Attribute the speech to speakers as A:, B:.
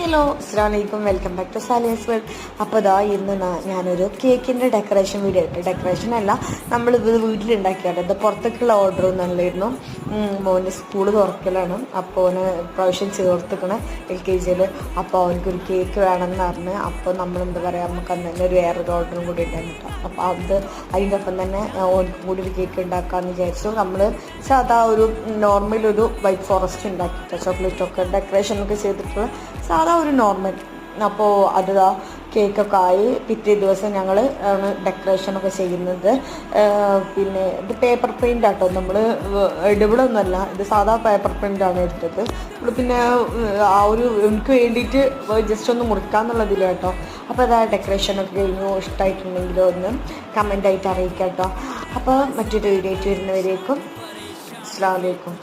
A: Hello അസ്സലാമലൈക്കും, welcome back to സാലിയസ് world. അപ്പോൾ ഇതാ ഇന്ന് ഞാനൊരു കേക്കിൻ്റെ ഡെക്കറേഷൻ വീഡിയോ ഇട്ടു. ഡെക്കറേഷൻ അല്ല, നമ്മളിത് വീട്ടിലുണ്ടാക്കിയാണ്. ഇത് പുറത്തേക്കുള്ള ഓർഡറൊന്നും അല്ലായിരുന്നു. മോൻ്റെ സ്കൂള് തുറക്കലാണ്. അപ്പോൾ അവന് പ്രാവശ്യം ചേർത്തിക്കണേ LKG. അപ്പോൾ അവനക്കൊരു കേക്ക് വേണമെന്ന് പറഞ്ഞ്, അപ്പോൾ നമ്മളെന്താ പറയുക, നമുക്ക് അന്ന് തന്നെ വേറൊരു ഓർഡറും കൂടി ഉണ്ടായിരുന്നു. അപ്പോൾ അതിൻ്റെ ഒപ്പം തന്നെ ഓനക്കും കൂടി ഒരു കേക്ക് ഉണ്ടാക്കാമെന്ന് വിചാരിച്ചു. നമ്മൾ സാധാ ഒരു നോർമൽ ഒരു വൈറ്റ് ഫോറസ്റ്റ് ഉണ്ടാക്കിയിട്ട് ചോക്ലേറ്റൊക്കെ ഡെക്കറേഷനൊക്കെ ചെയ്തിട്ടുള്ള സാധാ ഒരു നോർമൽ. അപ്പോൾ അത് കേക്കൊക്കെ ആയി. പിറ്റേ ദിവസം ഞങ്ങൾ ആണ് ഡെക്കറേഷനൊക്കെ ചെയ്യുന്നത്. പിന്നെ ഇത് പേപ്പർ പെയിൻ്റ് ആട്ടോ, നമ്മൾ എഡിബിളൊന്നുമല്ല, ഇത് സാധാ പേപ്പർ പെയിൻ്റാണ് എടുത്തത്. പിന്നെ ആ ഒരു എനിക്ക് വേണ്ടിയിട്ട് ജസ്റ്റ് ഒന്ന് മുറിക്കാമെന്നുള്ളതില്ല കേട്ടോ. അപ്പോൾ അതാ ഡെക്കറേഷനൊക്കെ കഴിഞ്ഞു. ഇഷ്ടമായിട്ടുണ്ടെങ്കിലോ ഒന്ന് കമൻ്റായിട്ട് അറിയിക്കാം കേട്ടോ. അപ്പോൾ മറ്റൊരു വീഡിയോ ആയിട്ട് വരുന്നവരേക്കും അസ്സലാമു അലൈക്കും.